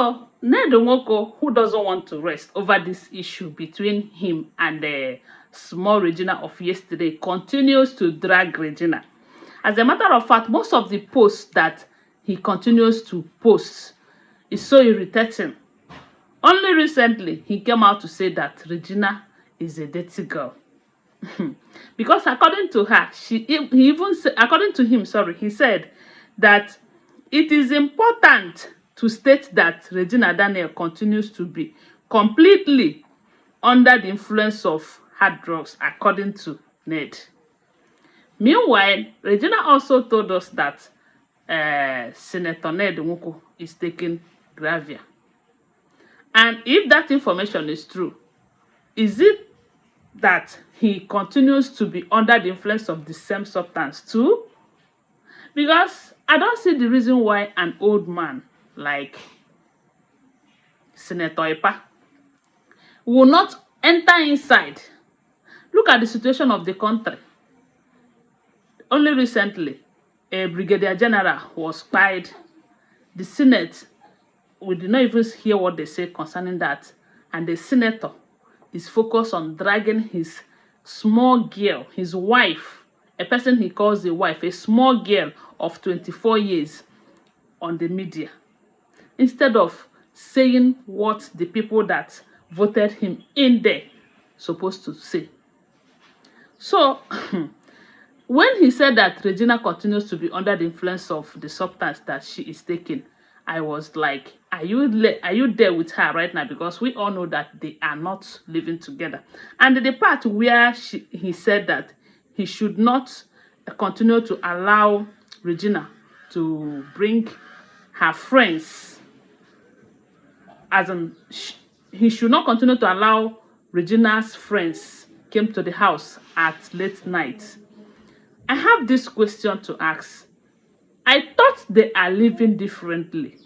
So Ned Nwoko, who doesn't want to rest over this issue between him and the small Regina of yesterday, continues to drag Regina. As a matter of fact, most of the posts that he continues to post is so irritating. Only recently, he came out to say that Regina is a dirty girl. Because according to her, according to him, sorry, he said that it is important to state that Regina Daniel continues to be completely under the influence of hard drugs, according to Ned. Meanwhile, Regina also told us that Senator Ned Nwoko is taking Gravia. And if that information is true, is it that he continues to be under the influence of the same substance too? Because I don't see the reason why an old man like Senator Epa will not enter inside. Look at the situation of the country. Only recently, a brigadier general was fired. The Senate, we did not even hear what they say concerning that. And the senator is focused on dragging his small girl, his wife, a person he calls a wife, a small girl of 24 years on the media, instead of saying what the people that voted him in there supposed to say. So, when he said that Regina continues to be under the influence of the substance that she is taking, I was like, are you there with her right now? Because we all know that they are not living together. And the part where he said that he should not continue to allow Regina to bring her friends, as in, he should not continue to allow Regina's friends came to the house at late night. I have this question to ask. I thought they are living differently.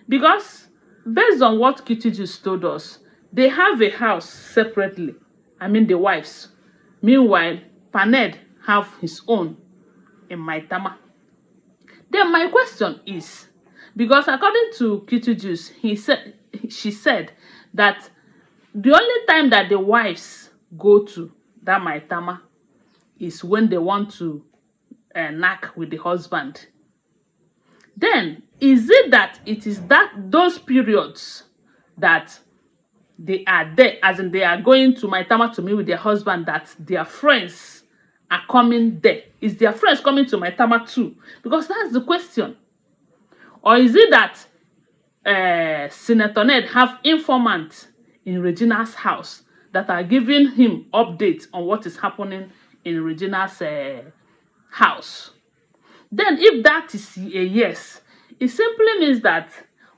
Because based on what Kitty just told us, they have a house separately. I mean the wives. Meanwhile, Paned have his own in Maitama. Then my question is, because according to Kitty Juice, she said that the only time that the wives go to that Maitama is when they want to knack with the husband. Then, is it that it is those periods that they are there, as in they are going to Maitama to meet with their husband, that their friends are coming there? Is their friends coming to Maitama too? Because that's the question. Or is it that Senator Ned have informants in Regina's house that are giving him updates on what is happening in Regina's house? Then if that is a yes, it simply means that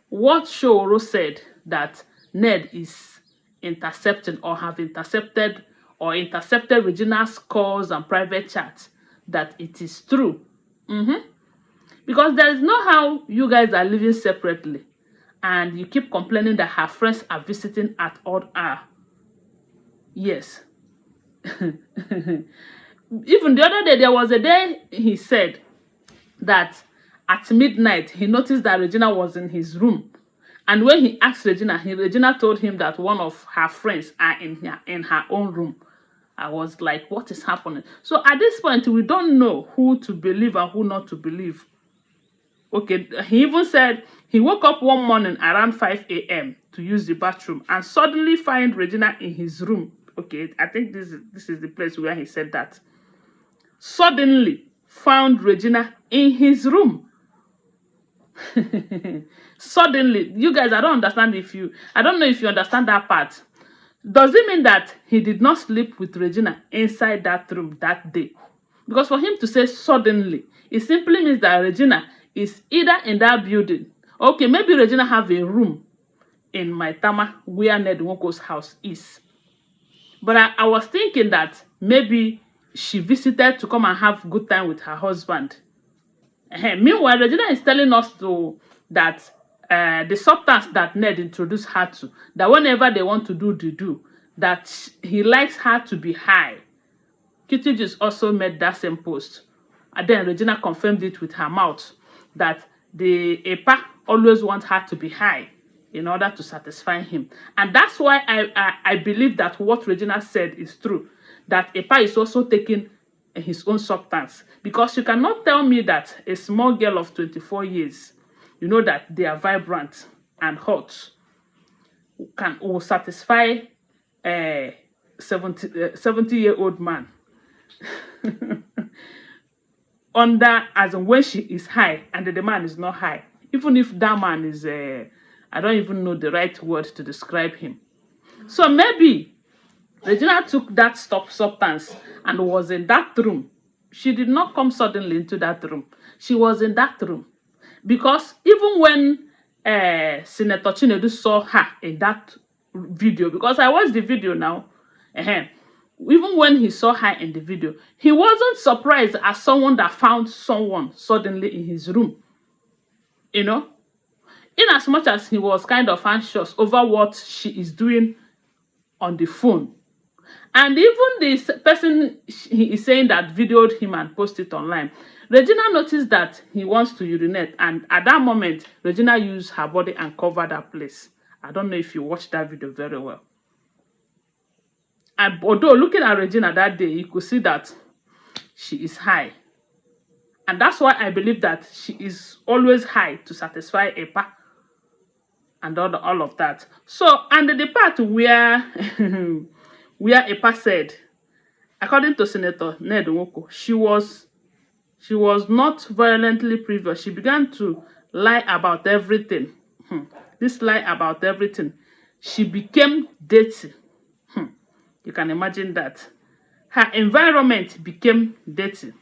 what Shoro said, that Ned is intercepting or have intercepted Regina's calls and private chats, that it is true. Because there is no how you guys are living separately and you keep complaining that her friends are visiting at odd hour. Yes. Even the other day, there was a day he said that at midnight, he noticed that Regina was in his room. And when he asked Regina, Regina told him that one of her friends are in her own room. I was like, what is happening? So at this point, we don't know who to believe and who not to believe. Okay, he even said he woke up one morning around 5 a.m. to use the bathroom and suddenly find Regina in his room. Okay, I think this is the place where he said that. Suddenly found Regina in his room. Suddenly, you guys, I don't know if you understand that part. Does it mean that he did not sleep with Regina inside that room that day? Because for him to say suddenly, it simply means that Regina is either in that building. Okay, maybe Regina have a room in Maitama where Ned Nwoko's house is. But I was thinking that maybe she visited to come and have good time with her husband. Meanwhile, Regina is telling us that the substance that Ned introduced her to, that whenever they want to do, that he likes her to be high. Kitty just also made that same post. And then Regina confirmed it with her mouth, that the EPA always want her to be high. in order to satisfy him. And that's why I believe that what Regina said is true, that Epa is also taking his own substance. Because you cannot tell me that a small girl of 24 years, you know that they are vibrant and hot, will satisfy a 70-year-old man under, as in when she is high and the man is not high. Even if that man is, I don't even know the right word to describe him. So maybe Regina took that substance and was in that room. She did not come suddenly into that room. She was in that room. Because even when Senator Chinedu saw her in that video, because I watched the video now, even when he saw her in the video, he wasn't surprised as someone that found someone suddenly in his room. You know? In as much as he was kind of anxious over what she is doing on the phone. And even this person he is saying that videoed him and posted it online, Regina noticed that he wants to urinate, and at that moment, Regina used her body and covered that place. I don't know if you watched that video very well. And although looking at Regina that day, you could see that she is high. And that's why I believe that she is always high to satisfy Epa and all of that. So, and the part where, where Epa said, according to Senator Ned Nwoko, she was not violently previous. She began to lie about everything. This lie about everything. She became dirty. You can imagine that. Her environment became dirty.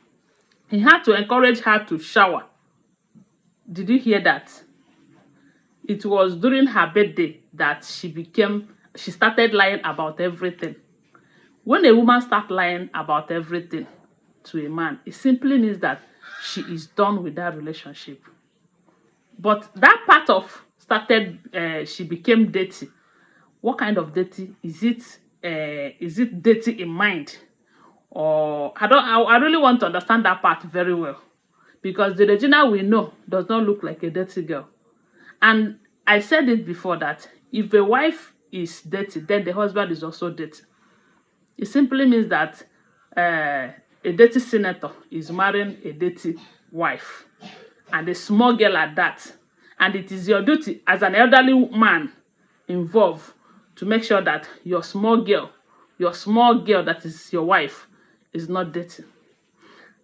He had to encourage her to shower. Did you hear that? It was during her birthday that she started lying about everything. When a woman starts lying about everything to a man, it simply means that she is done with that relationship. But that part of she became dirty. What kind of dirty? Is it dirty in mind? Or I really want to understand that part very well. Because the Regina we know does not look like a dirty girl. And I said it before that if a wife is dirty, then the husband is also dirty. It simply means that a dirty senator is marrying a dirty wife. And a small girl at that. And it is your duty as an elderly man involved to make sure that your small girl that is your wife is not dirty.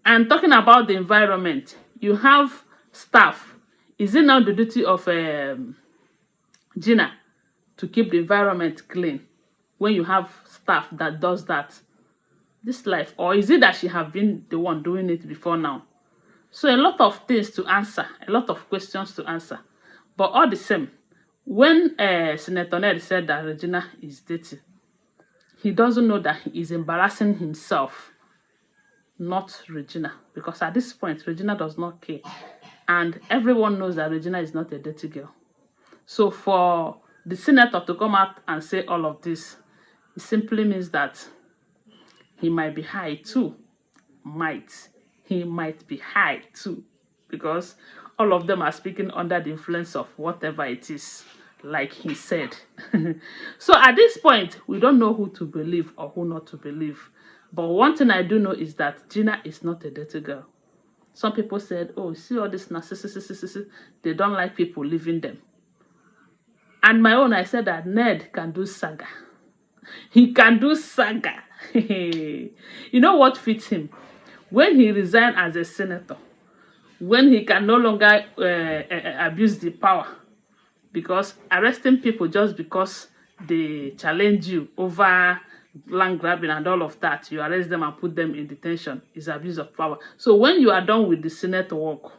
And talking about the environment, you have staff. Is it now the duty of Gina to keep the environment clean when you have staff that does that this life? Or is it that she have been the one doing it before now? So a lot of things to answer, a lot of questions to answer. But all the same, when Senator Ned said that Regina is dirty, he doesn't know that he is embarrassing himself, not Regina. Because at this point, Regina does not care. And everyone knows that Regina is not a dirty girl. So for the senator to come out and say all of this, it simply means that he might be high too. He might be high too. Because all of them are speaking under the influence of whatever it is, like he said. So at this point, we don't know who to believe or who not to believe. But one thing I do know is that Gina is not a dirty girl. Some people said, oh, see all this narcissism, they don't like people leaving them. And my own, I said that Ned can do saga. He can do saga. You know what fits him? When he resigned as a senator, when he can no longer abuse the power, because arresting people just because they challenge you over land grabbing and all of that, you arrest them and put them in detention, is abuse of power. So when you are done with the Senate work,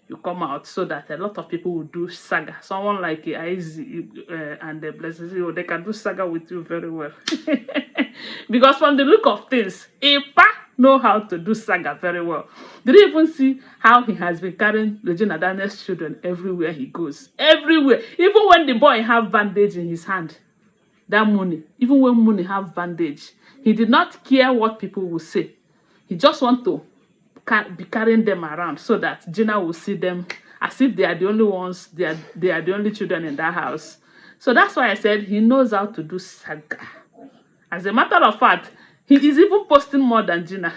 you come out so that a lot of people will do saga. Someone like Aizi and the Blessed, they can do saga with you very well. Because from the look of things, Epa know how to do saga very well. Did you even see how he has been carrying Regina Daniel's children everywhere he goes? Everywhere. Even when the boy have bandage in his hand, that Mooney, even when Mooney have bandage, he did not care what people will say. He just want to be carrying them around so that Gina will see them as if they are the only ones, they are the only children in that house. So that's why I said he knows how to do saga. As a matter of fact, he is even posting more than Gina.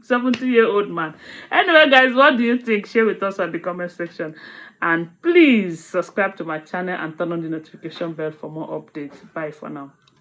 70-year-old man. Anyway, guys, what do you think? Share with us on the comment section. And please subscribe to my channel and turn on the notification bell for more updates. Bye for now.